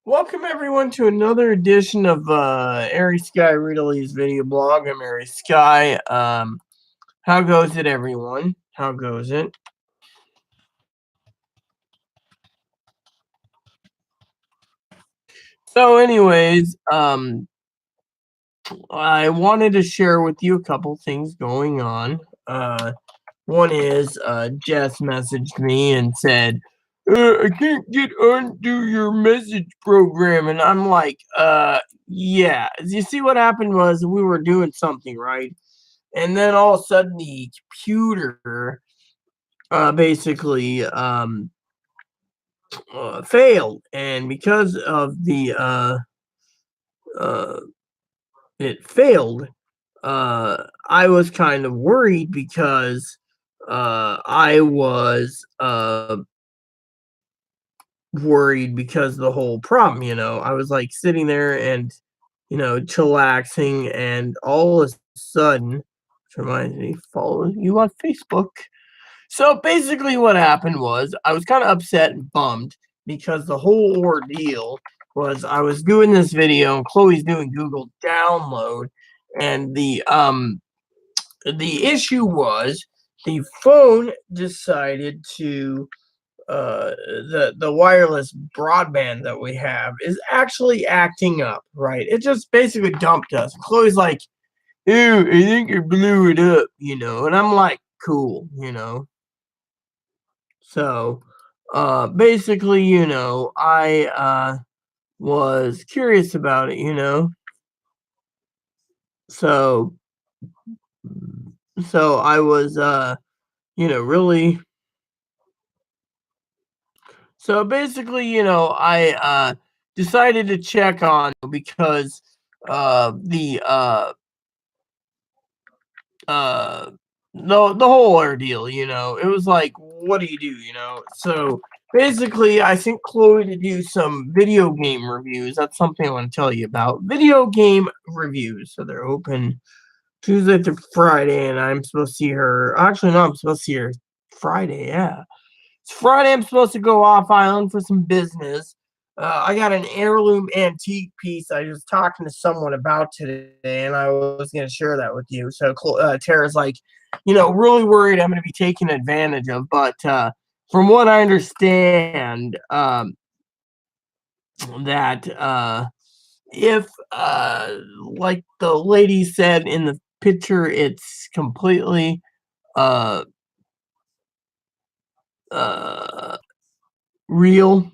Welcome everyone to another edition of Airy Sky Riddley's video blog. I'm Airy Sky. How goes it, everyone? How goes it? So, anyways, I wanted to share with you a couple things going on. One is Jess messaged me and said, I can't get onto your message program. And I'm like, yeah. You see, what happened was we were doing something, right? And then all of a sudden the computer basically failed. And because of the uh, it failed, I was kind of worried because I was worried because of the whole problem. I was like sitting there and chillaxing, and all of a sudden, which reminds me, follow you on Facebook. So basically, what happened was I was kind of upset and bummed because the whole ordeal was I was doing this video and Chloe's doing Google Download, and the issue was the phone decided to the wireless broadband that we have is actually acting up, right? It just basically dumped us. Chloe's like, "Ew, I think you blew it up," and I'm like, "Cool." So, basically, I was curious about it. So, so I was, really. So basically, I decided to check on because the uh the whole ordeal. It was like, what do you do? So basically, I sent Chloe to do some video game reviews. That's something I want to tell you about. Video game reviews. So they're open Tuesday through Friday, and I'm supposed to see her. Actually, no, I'm supposed to see her Friday. Yeah, it's Friday. I'm supposed to go off island for some business. I got an heirloom antique piece I was talking to someone about today, and I was going to share that with you. So Tara's like, really worried I'm going to be taken advantage of. But from what I understand, that if, like the lady said in the picture, it's completely uh, uh, real,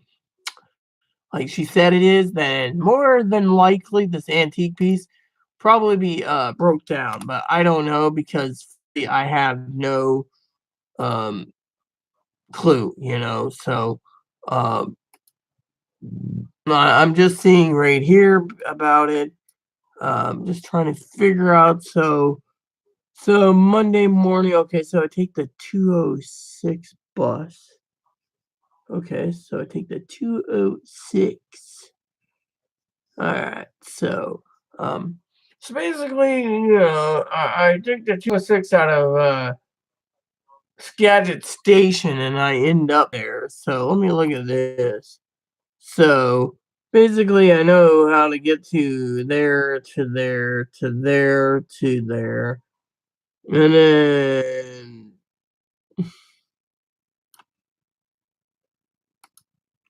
like she said it is, then more than likely this antique piece probably be broke down. But I don't know because I have no um clue. So um I'm just seeing right here about it. Just trying to figure out. So Monday morning, okay, so I take the 206 bus. Okay, so I take the 206. All right, um, so basically, I took the 206 out of Skagit Station, and I end up there. So let me look at this. So basically, I know how to get to there, to there, to there, to there, and then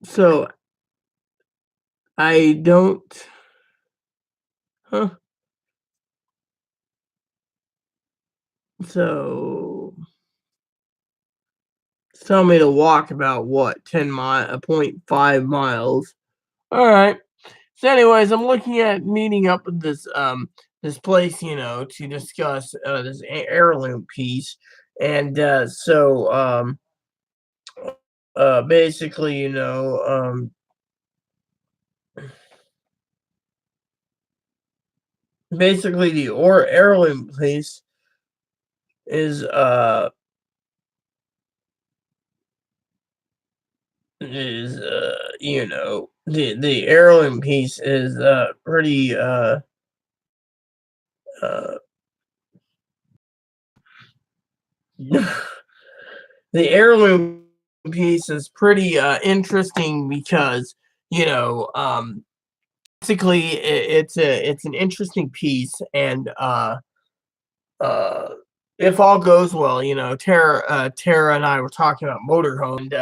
so I don't. Huh? So tell me to walk about what 0.5 miles. All right. So, anyways, I'm looking at meeting up with this place, to discuss this heirloom piece, and basically, basically the or heirloom piece is the heirloom piece is pretty uh the heirloom piece is pretty interesting because you know, basically it's an interesting piece, and uh, if all goes well, Tara and I were talking about motorhome,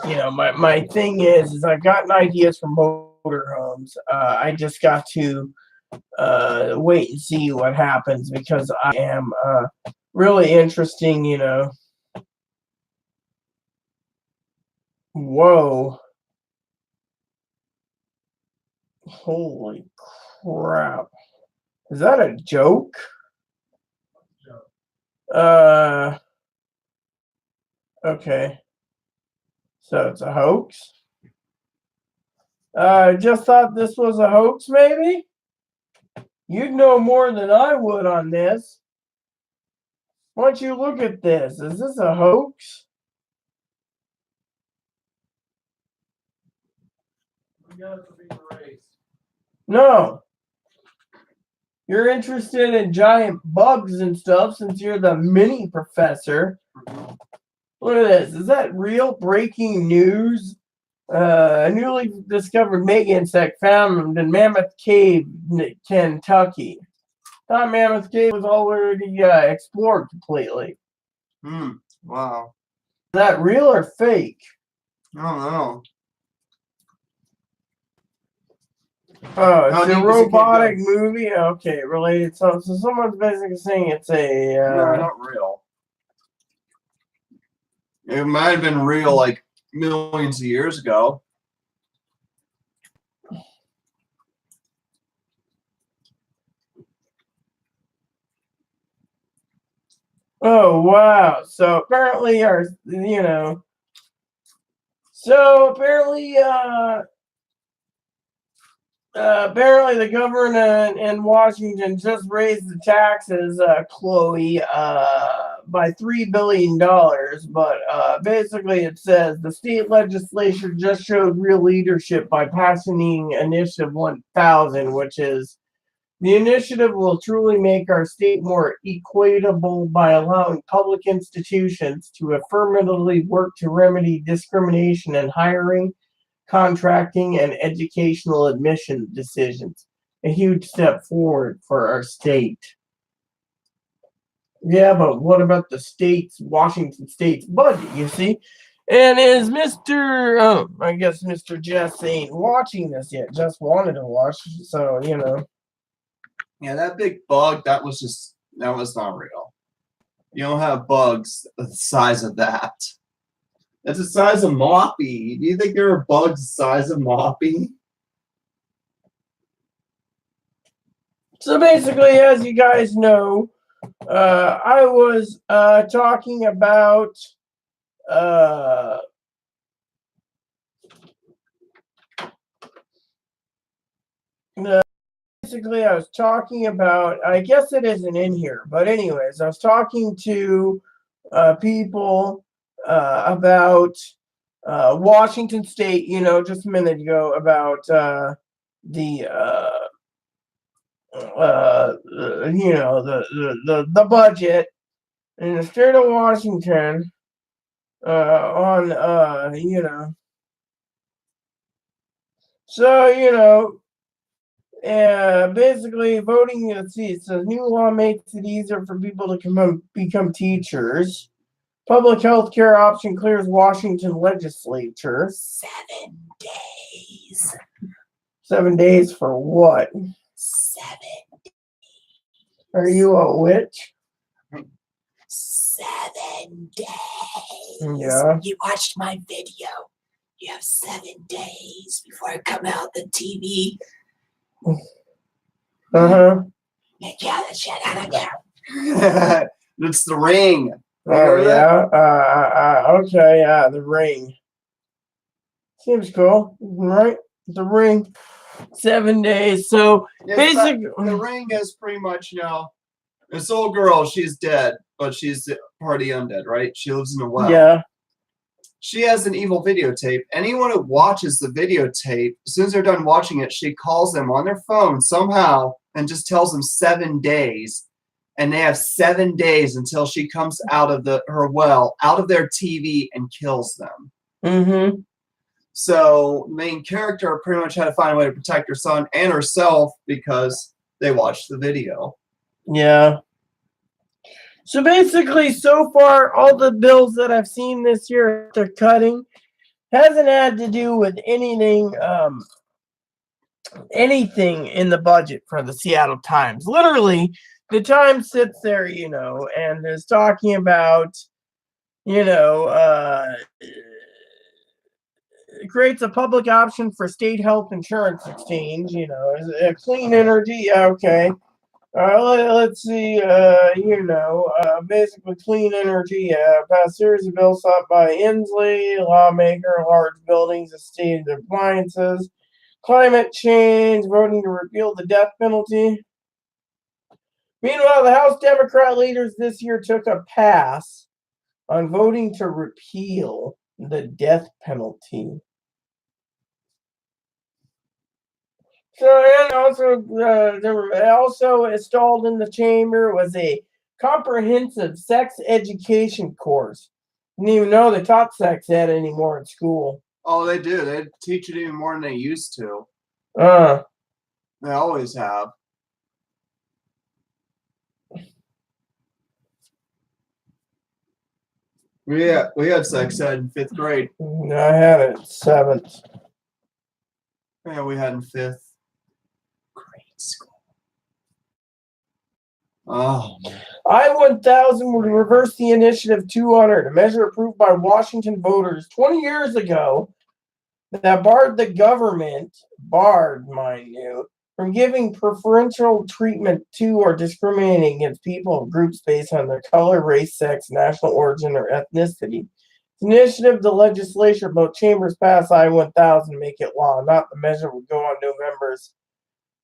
and my thing is I've gotten ideas for motorhomes. I just got to wait and see what happens because I am really interesting. Whoa, holy crap! Is that a joke? Uh, okay, so it's a hoax. I just thought this was a hoax, maybe? You'd know more than I would on this. Why don't you look at this? Is this a hoax? No. You're interested in giant bugs and stuff since you're the mini professor. Look at this. Is that real breaking news? A newly discovered mega insect found in Mammoth Cave, Kentucky. Thought Mammoth Cave was already explored completely. Wow. Is that real or fake? I don't know. Oh, it's a robotic movie? Okay, related. So someone's basically saying it's a... No, not real. It might have been real like millions of years ago. Oh, wow. So apparently apparently the governor in Washington just raised the taxes, Chloe, by $3 billion. But basically it says the state legislature just showed real leadership by passing Initiative 1000, which is the initiative will truly make our state more equitable by allowing public institutions to affirmatively work to remedy discrimination in hiring, contracting, and educational admission decisions. A huge step forward for our state. Yeah, but what about Washington State's budget, you see? And is I guess Mr. Jess ain't watching this yet. Just wanted to watch, so, Yeah, that big bug, that was not real. You don't have bugs the size of that. That's the size of Moppy. Do you think there are bugs the size of Moppy? So basically, as you guys know, I was talking about basically, I was talking about, I guess it isn't in here, but anyways, I was talking to people about Washington State, just a minute ago, about the the budget in the state of Washington on so basically voting. Let's see, it says new law makes it easier for people to become teachers. Public health care option clears Washington legislature. 7 days. 7 days for what? 7 days. Are you a witch? 7 days. Yeah. You watched my video. You have 7 days before I come out the TV. Uh-huh. Yeah, that shit out of there. It's The Ring. Oh, yeah? Okay, yeah, The Ring. Seems cool, right? The Ring. 7 days. So, basically... The Ring is pretty much, this old girl, she's dead, but she's party undead, right? She lives in a well. Yeah. She has an evil videotape. Anyone who watches the videotape, as soon as they're done watching it, she calls them on their phone somehow and just tells them 7 days. And they have 7 days until she comes out of her well, out of their TV, and kills them. Mm-hmm. So main character pretty much had to find a way to protect her son and herself because they watched the video. Yeah. So basically, so far, all the bills that I've seen this year they're cutting hasn't had to do with anything in the budget for the Seattle Times. Literally, the Times sits there, and is talking about, you know, creates a public option for state health insurance exchange, clean energy, yeah, okay. Let's see, basically clean energy, passed series of bills sought by Inslee, lawmaker, large buildings, esteemed appliances, climate change, voting to repeal the death penalty. Meanwhile, the House Democrat leaders this year took a pass on voting to repeal the death penalty. So, and also installed in the chamber was a comprehensive sex education course. Didn't even know they taught sex ed anymore in school. Oh, they do. They teach it even more than they used to. They always have. We had sex ed in 5th grade. I had it in 7th. Yeah, we had in 5th grade school. Oh. I-1000 would reverse the Initiative 200, a measure approved by Washington voters 20 years ago that barred the government, mind you, from giving preferential treatment to or discriminating against people of groups based on their color, race, sex, national origin, or ethnicity. The initiative, the legislature, both chambers passed I-1000 to make it law, not the measure would go on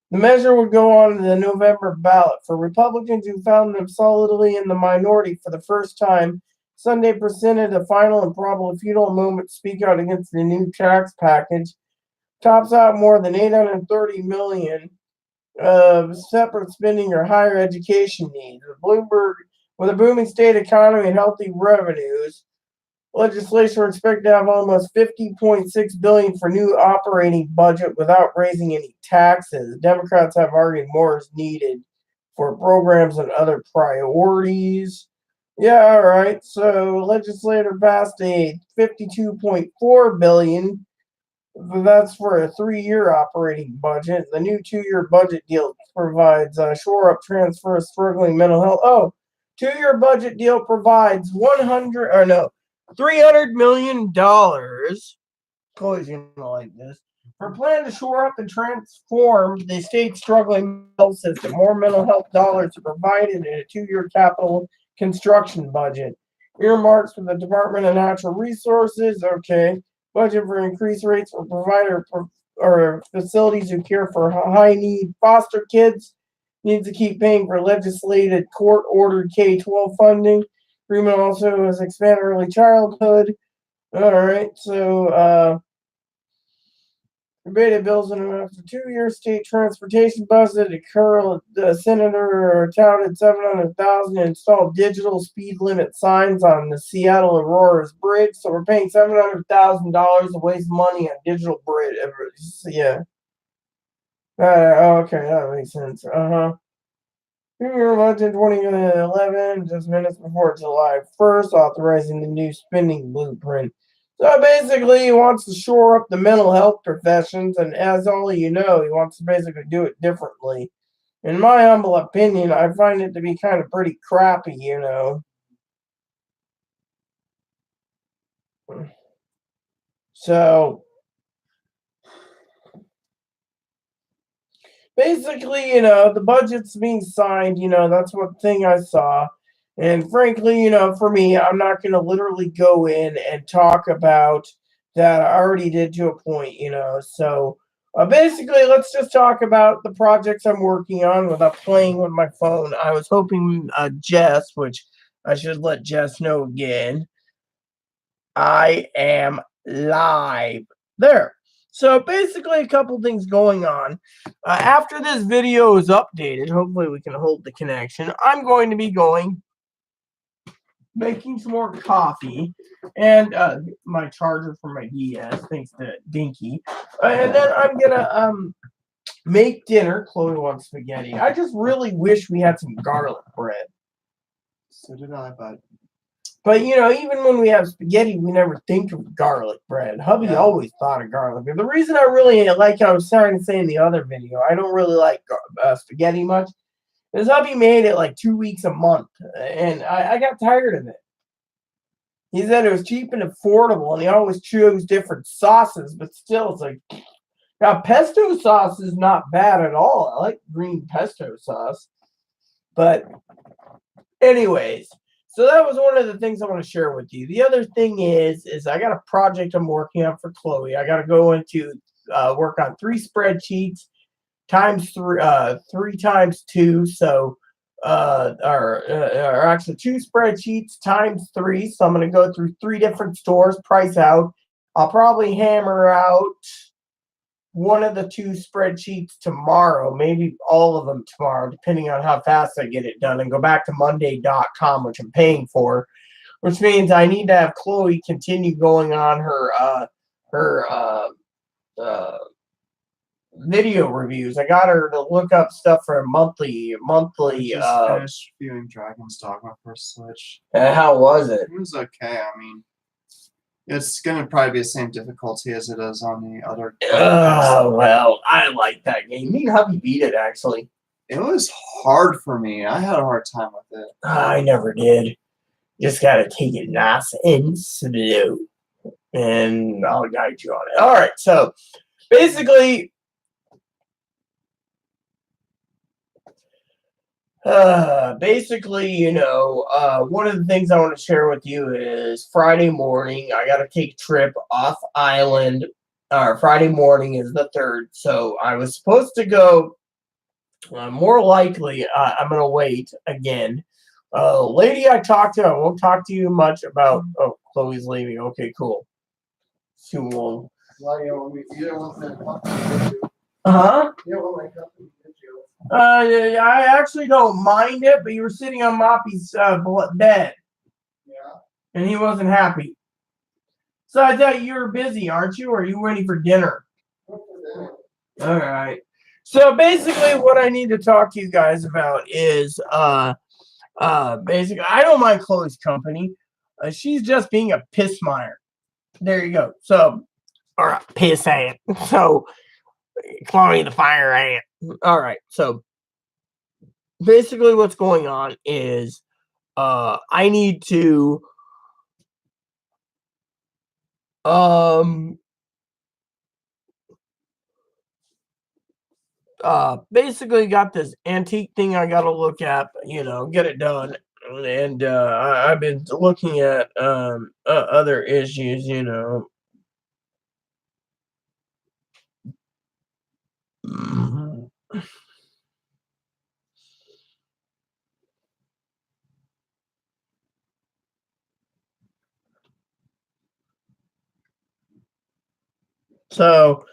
The measure would go on the November ballot. For Republicans who found them solidly in the minority for the first time, Sunday presented a final and probably futile moment to speak out against the new tax package. Tops out more than $830 million of separate spending or higher education needs. With a booming state economy and healthy revenues, legislature expected to have almost $50.6 billion for new operating budget without raising any taxes. Democrats have argued more is needed for programs and other priorities. Yeah, all right. So legislator passed a $52.4 billion. That's for a 3-year operating budget. The new 2-year budget deal provides shore up transfer of struggling mental health. Oh, 2-year budget deal provides $300 million. Always like this. For a plan to shore up and transform the state's struggling health system. More mental health dollars are provided in a 2-year capital construction budget. Earmarks for the Department of Natural Resources. Okay. Budget for increased rates for provider or facilities who care for high need foster kids. Needs to keep paying for legislated court ordered K-12 funding. Agreement also has expanded early childhood. All right, so debated bills in after 2-year state transportation budget. The senator touted $700,000 installed digital speed limit signs on the Seattle Aurora's bridge. So we're paying $700,000 to waste money on digital bridge. Yeah. Okay, that makes sense. Premier budget 2011, just minutes before July 1st, authorizing the new spending blueprint. So basically, he wants to shore up the mental health professions, and as all of you know, he wants to basically do it differently. In my humble opinion, I find it to be kind of pretty crappy, So, basically, the budget's being signed, that's what thing I saw. And frankly, for me, I'm not going to literally go in and talk about that. I already did to a point, So basically, let's just talk about the projects I'm working on without playing with my phone. I was hoping Jess, which I should let Jess know again, I am live there. So basically, a couple things going on. After this video is updated, hopefully we can hold the connection. I'm going to be going making some more coffee, and my charger for my DS, thanks to Dinky. And then I'm gonna make dinner. Chloe wants spaghetti. I just really wish we had some garlic bread. So did I, But even when we have spaghetti, we never think of garlic bread. Hubby always thought of garlic bread. The reason I really like, I was trying to say in the other video, I don't really like spaghetti much. Is hubby made it like 2 weeks a month, and I got tired of it. He said it was cheap and affordable, and he always chose different sauces, but still, it's like, now pesto sauce is not bad at all. I like green pesto sauce. But anyways, so that was one of the things I want to share with you. The other thing is I got a project I'm working on for Chloe. I got to go into work on 3 spreadsheets times 3 times 2. So or actually 2 spreadsheets times 3. So I'm going to go through 3 different stores, price out. I'll probably hammer out one of the 2 spreadsheets tomorrow, maybe all of them tomorrow, depending on how fast I get it done, and go back to Monday.com, which I'm paying for, which means I need to have Chloe continue going on her video reviews. I got her to look up stuff for a monthly. just finished viewing Dragon's Dogma for Switch. How was it? It was okay. I mean, it's gonna probably be the same difficulty as it is on the other. Well, I like that game. Me and hubby beat it, actually. It was hard for me. I had a hard time with it. I never did. Just gotta take it nice and slow, and I'll guide you on it. All right, so basically, one of the things I want to share with you is Friday morning, I got to take a trip off island. Friday morning is the 3rd. So I was supposed to go, more likely, I'm going to wait again. Lady I talked to, I won't talk to you much about, oh, Chloe's leaving. Okay, cool. Too long. You don't want to Uh-huh. You don't want my company, did you? I actually don't mind it, but you were sitting on Moppy's bed, Yeah. and he wasn't happy. So I thought you were busy, aren't you? Or are you waiting for dinner? All right. So basically, what I need to talk to you guys about is basically, I don't mind Chloe's company. She's just being a piss mire. There you go. So, or a piss ant. So, Chloe the fire ant. All right. So, basically, what's going on is I need to basically got this antique thing I gotta look at, get it done. And I've been looking at other issues, Mhm. So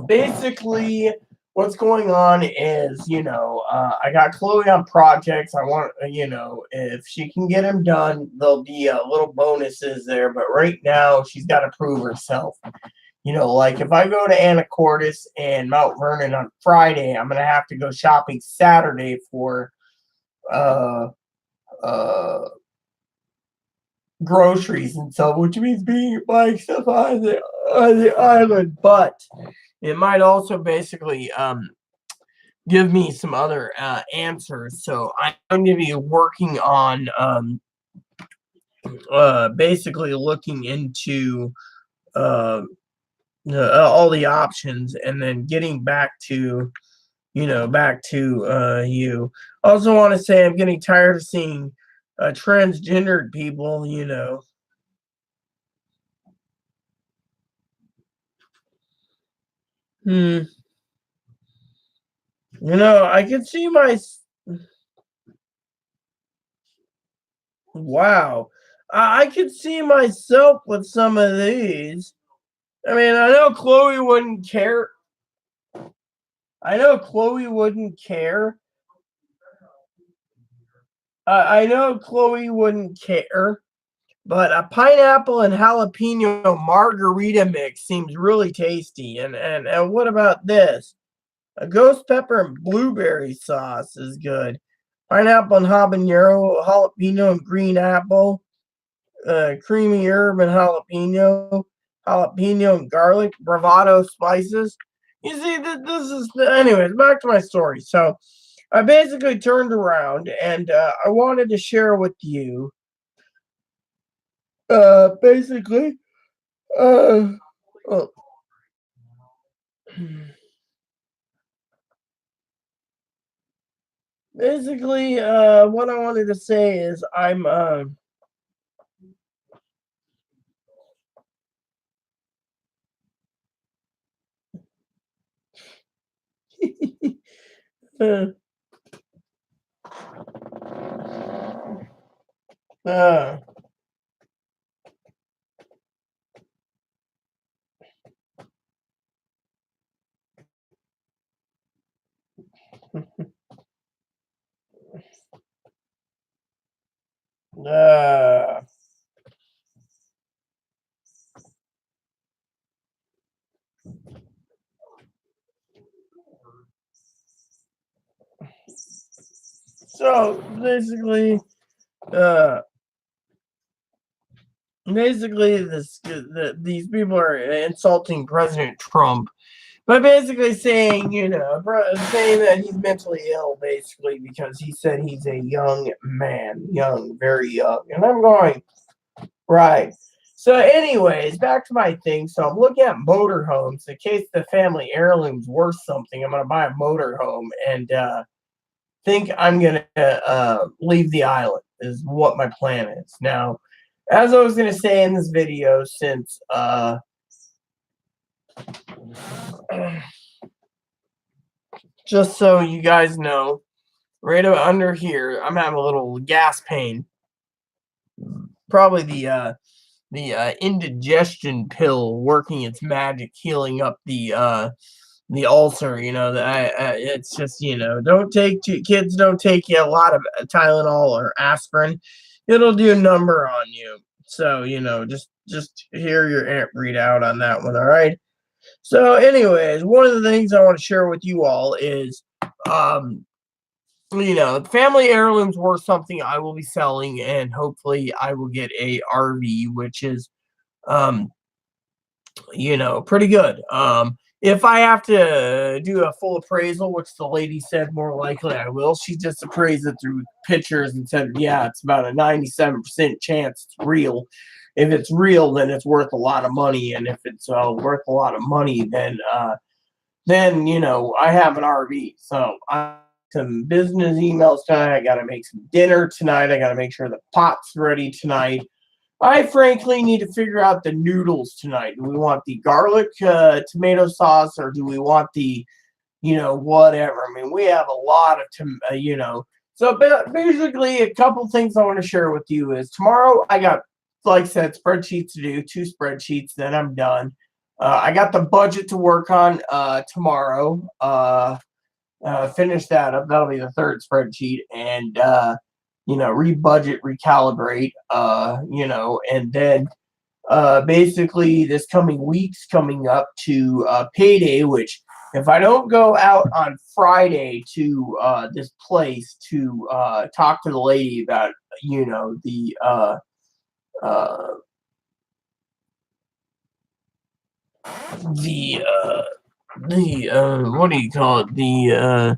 basically what's going on is, I got Chloe on projects. I want, if she can get them done, there'll be little bonuses there. But right now, she's got to prove herself. Like if I go to Anacortes and Mount Vernon on Friday, I'm gonna have to go shopping Saturday for groceries and stuff, which means buying stuff on the island. But it might also basically give me some other answers. So I'm going to be working on basically looking into all the options and then getting back to you. Also want to say I'm getting tired of seeing transgendered people, I can see wow. I could see myself with some of these. I mean, I know Chloe wouldn't care. I know Chloe wouldn't care, but a pineapple and jalapeno margarita mix seems really tasty. And what about this? A ghost pepper and blueberry sauce is good. Pineapple and habanero, jalapeno and green apple, creamy herb and jalapeno, jalapeno and garlic, bravado spices. You see, this is anyways. Back to my story. So, I basically turned around and I wanted to share with you. Basically, uh, oh, basically, what I wanted to say is uh, uh, uh, so uh, basically, these people are insulting President Trump by basically saying, saying that he's mentally ill, basically because he said he's a young man, young, very young, and I'm going right. So, anyways, back to my thing. So I'm looking at motorhomes in case the family heirloom's worth something. I'm gonna buy a motorhome and think I'm gonna leave the island. Is what my plan is now. As I was gonna say in this video, since just so you guys know, right under here, I'm having a little gas pain. Probably the indigestion pill working its magic, healing up the ulcer. It's just don't take kids don't take a lot of Tylenol or aspirin. It'll do a number on you. So just hear your aunt read out on that one. All right. So, anyways, one of the things I want to share with you all is, um, family heirlooms worth something I will be selling, and hopefully I will get a RV, which is, um, pretty good. If I have to do a full appraisal, which the lady said more likely I will, she just appraised it through pictures and said, yeah, it's about a 97% chance it's real. If it's real, then it's worth a lot of money, and if it's worth a lot of money, then I have an RV. So I some business emails tonight. I got to make some dinner tonight. I got to make sure the pot's ready tonight. I frankly need to figure out the noodles tonight. Do we want the garlic tomato sauce or do we want the, whatever? I mean, we have a lot of, So basically, a couple things I want to share with you is tomorrow I got, like I said, spreadsheets to do, 2 spreadsheets, then I'm done. I got the budget to work on tomorrow. Finish that up. That'll be the third spreadsheet. And rebudget, recalibrate, and then basically this coming week's coming up to payday, which if I don't go out on Friday to this place to talk to the lady about, uh, the what do you call it? The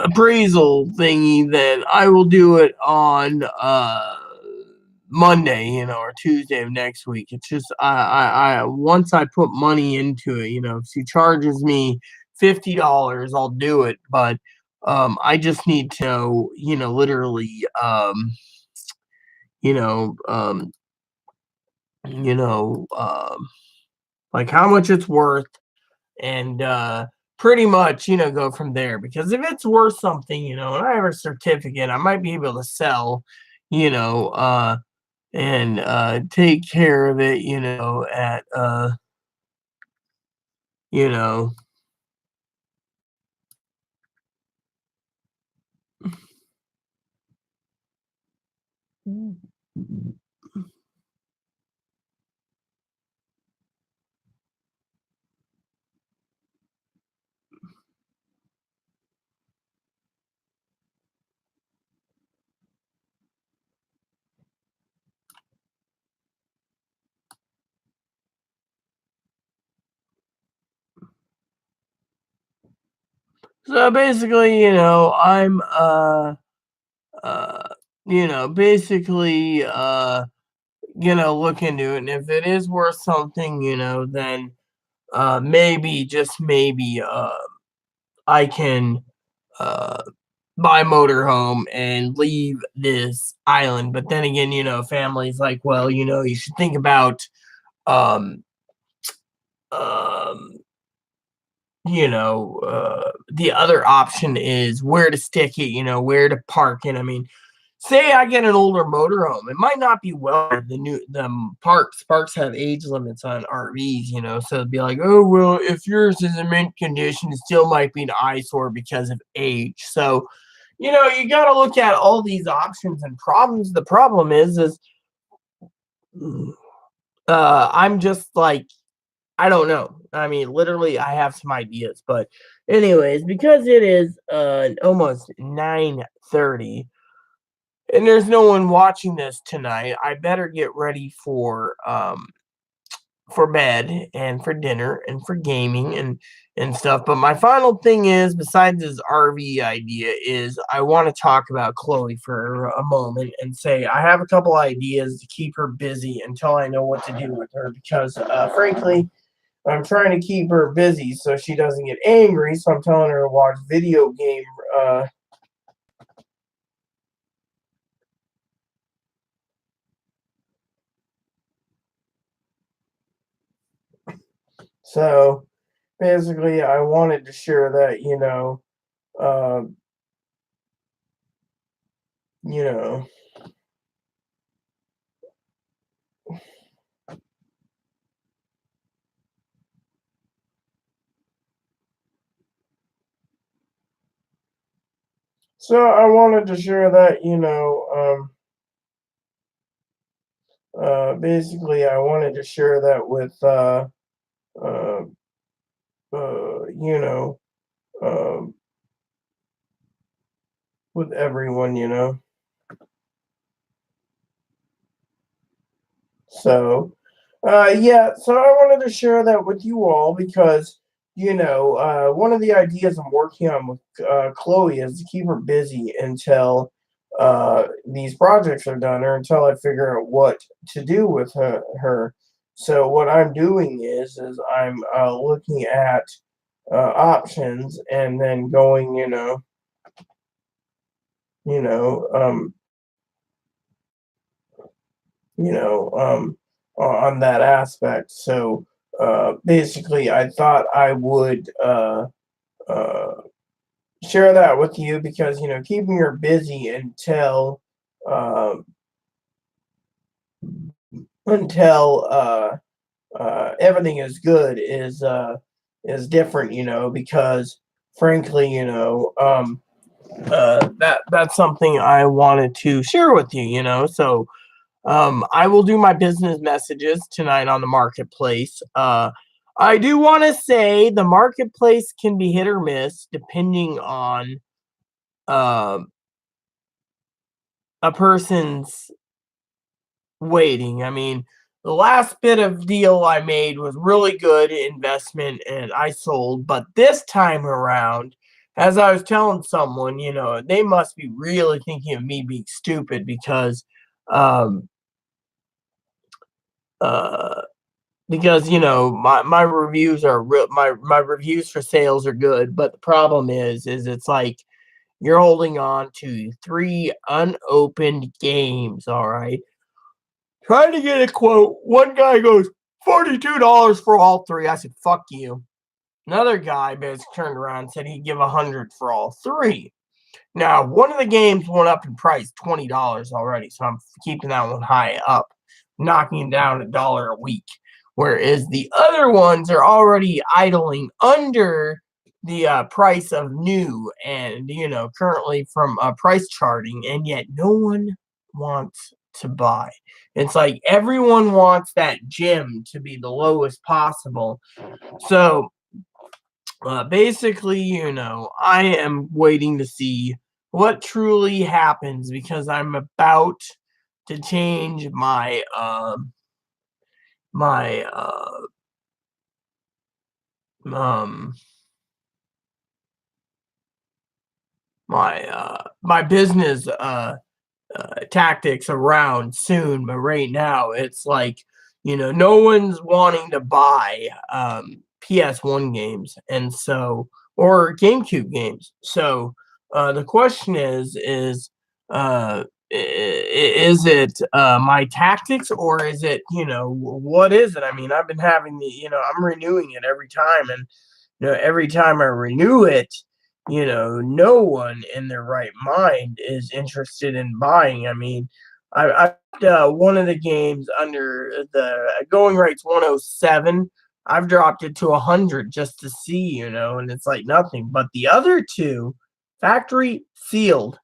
appraisal thingy, then I will do it on Monday, or Tuesday of next week. It's just I once I put money into it, if she charges me $50, I'll do it. But I just need to know, literally, you know, um, you know, like how much it's worth and pretty much go from there, because if it's worth something, and I have a certificate, I might be able to sell, you know and take care of it, at you know So basically, I'm uh basically gonna look into it, and if it is worth something, then maybe, just maybe, I can uh buy a motorhome and leave this island. But then again, family's like, well, you should think about um um the other option is where to stick it, where to park it. I mean, say I get an older motorhome, it might not be well parks have age limits on RVs, so it'd be like, oh well, if yours is in mint condition, it still might be an eyesore because of age. So, you got to look at all these options and problems. The problem is I'm just like, I don't know. I mean, literally, I have some ideas, but anyways, because it is almost 9:30, and there's no one watching this tonight, I better get ready for bed and for dinner and for gaming and stuff. But my final thing is, besides this RV idea, is I want to talk about Chloe for a moment and say I have a couple ideas to keep her busy until I know what to do with her, because frankly, I'm trying to keep her busy so she doesn't get angry. So I'm telling her to watch video game. Uh, so basically, I wanted to share that, uh, you know. So I wanted to share that, basically, I wanted to share that with, uh, uh, you know, um, with everyone, So, yeah, so I wanted to share that with you all because, one of the ideas I'm working on with Chloe is to keep her busy until these projects are done, or until I figure out what to do with her. So what I'm doing is I'm looking at options and then going, you know, um, you know, on that aspect. So basically, I thought I would uh, share that with you because, keeping her busy uh, until everything is good is different, because frankly, that's something I wanted to share with you, So I will do my business messages tonight on the marketplace. I do want to say the marketplace can be hit or miss depending on um a person's waiting. I mean, the last bit of deal I made was really good investment and I sold, but this time around, as I was telling someone, they must be really thinking of me being stupid um uh because my reviews are real. My reviews for sales are good, but the problem is it's like you're holding on to three unopened games. All right, trying to get a quote. One guy goes $42 for all three. I said fuck you. Another guy basically turned around and said he'd give 100 for all three. Now one of the games went up in price $20 already, so I'm keeping that one high up, knocking down $1 a week. Whereas the other ones are already idling under the price of new, and currently from price charting, and yet no one wants to buy. It's like everyone wants that gem to be the lowest possible. So basically, I am waiting to see what truly happens because I'm about to change my um my business tactics around soon, but right now it's like, no one's wanting to buy PS1 games, and so, or GameCube games. So the question is is it my tactics, or is it, what is it? I mean, I've been having I'm renewing it every time, and every time I renew it, no one in their right mind is interested in buying. I mean, one of the games under the going rate's 107. I've dropped it to 100 just to see, and it's like nothing. But the other two, factory sealed,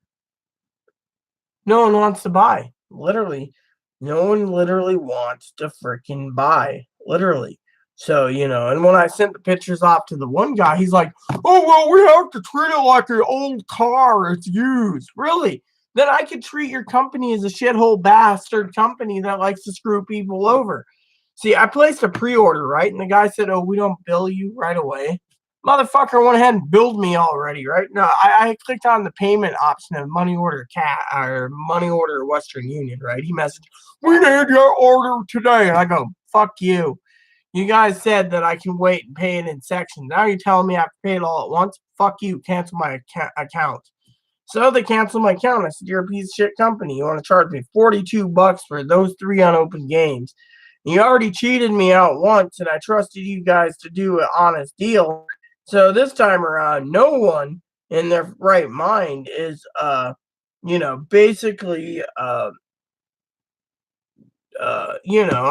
no one wants to buy. Literally, no one literally wants to freaking buy. Literally. So, and when I sent the pictures off to the one guy, he's like, oh, well, we have to treat it like an old car. It's used. Really? Then I could treat your company as a shithole bastard company that likes to screw people over. See, I placed a pre-order, right? And the guy said, oh, we don't bill you right away. Motherfucker went ahead and billed me already, right? No, I clicked on the payment option of money order money order Western Union, right? He messaged, we need your order today. And I go, fuck you. You guys said that I can wait and pay it in sections. Now you're telling me I have to pay it all at once? Fuck you. Cancel my account. So they canceled my account. I said, you're a piece of shit company. You want to charge me $42 for those 3 unopened games. You already cheated me out once, and I trusted you guys to do an honest deal. So this time around, no one in their right mind is, basically, I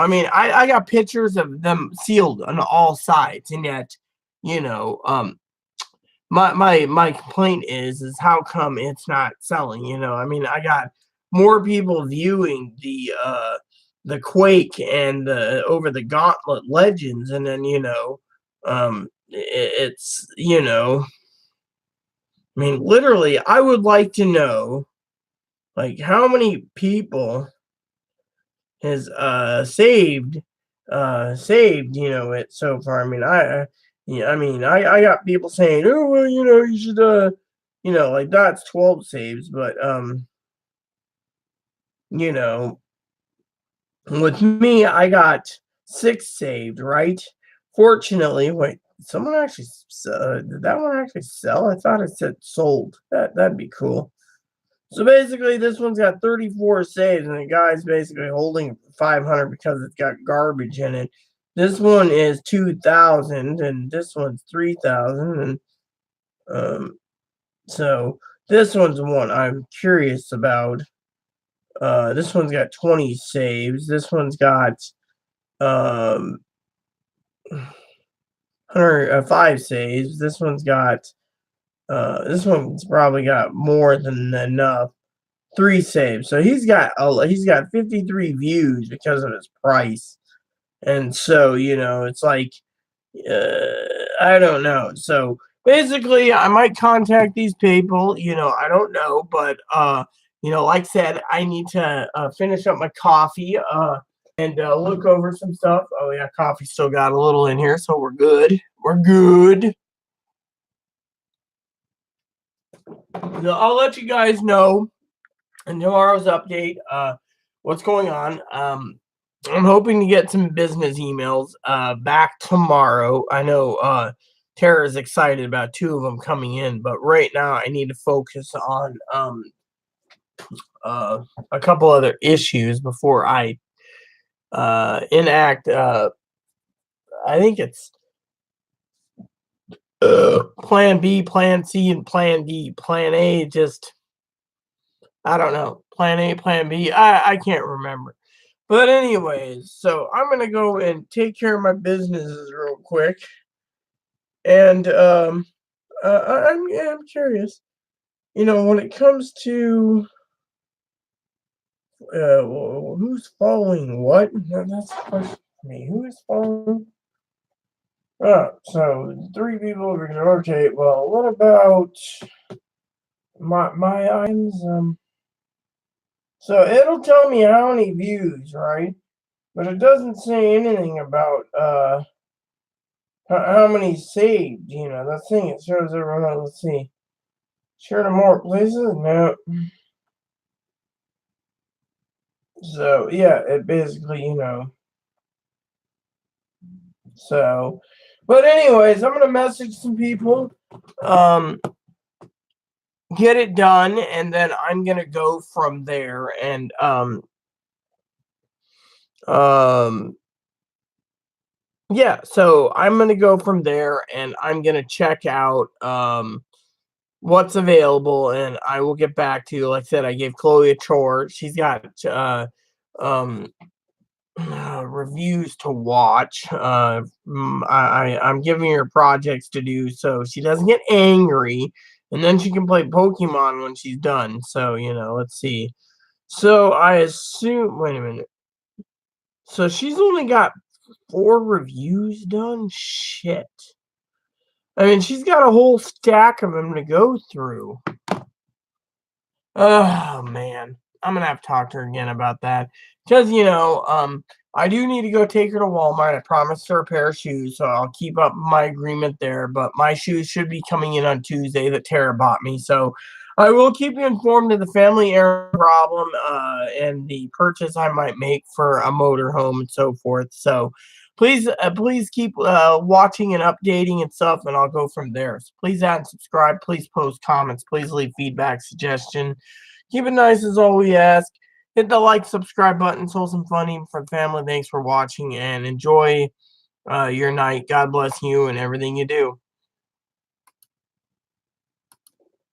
mean, I got pictures of them sealed on all sides, and yet, my complaint is how come it's not selling? I mean, I got more people viewing the Quake and the Over the Gauntlet Legends, and then it's I mean, literally, I would like to know, like, how many people has saved it so far. I mean, I got people saying, oh, well, you should like, that's 12 saves, but you know with me, I got 6 saved, right? Fortunately, wait, someone actually did that one actually sell? I thought it said sold. That'd be cool. So basically, this one's got 34 saves, and the guy's basically holding 500 because it's got garbage in it. This one is 2,000, and this one's 3,000, and so this one's one I'm curious about. This one's got 20 saves. This one's got 5 saves. This one's probably got more than enough. 3 saves. So he's got 53 views because of his price. And so, it's like, I don't know. So basically, I might contact these people. I don't know, but like I said, I need to finish up my coffee and look over some stuff. Oh yeah, coffee still got a little in here, so we're good. We're good. So I'll let you guys know in tomorrow's update what's going on. I'm hoping to get some business emails back tomorrow. I know Tara is excited about 2 of them coming in, but right now I need to focus on a couple other issues before I enact. I think it's Plan B, Plan C, and Plan D. Plan A, just I don't know. Plan A, Plan B. I can't remember. But anyways, so I'm gonna go and take care of my businesses real quick, and I'm curious. When it comes to who's following what? That's the question for me. Who is following? Oh, so 3 people can rotate. Well, what about my items? So it'll tell me how many views, right? But it doesn't say anything about how many saved. That thing it shows everyone. Let's see. Share to more places? No. So yeah, it basically, So, but anyways, I'm gonna message some people, get it done, and then I'm gonna go from there. And yeah. So I'm gonna go from there, and I'm gonna check out what's available, and I will get back to you. Like I said, I gave Chloe a chore. She's got um reviews to watch. I'm giving her projects to do so she doesn't get angry, and then she can play Pokemon when she's done. So let's see. So I assume. Wait a minute. So she's only got 4 reviews done. Shit. I mean, she's got a whole stack of them to go through. Oh man, I'm gonna have to talk to her again about that because I do need to go take her to Walmart. I promised her a pair of shoes, so I'll keep up my agreement there. But my shoes should be coming in on Tuesday that Tara bought me, so I will keep you informed of the family errand problem and the purchase I might make for a motorhome and so forth. So please keep watching and updating and stuff, and I'll go from there. So please add and subscribe. Please post comments. Please leave feedback, suggestion. Keep it nice is all we ask. Hit the like, subscribe button. It's wholesome funny for the family. Thanks for watching and enjoy your night. God bless you and everything you do.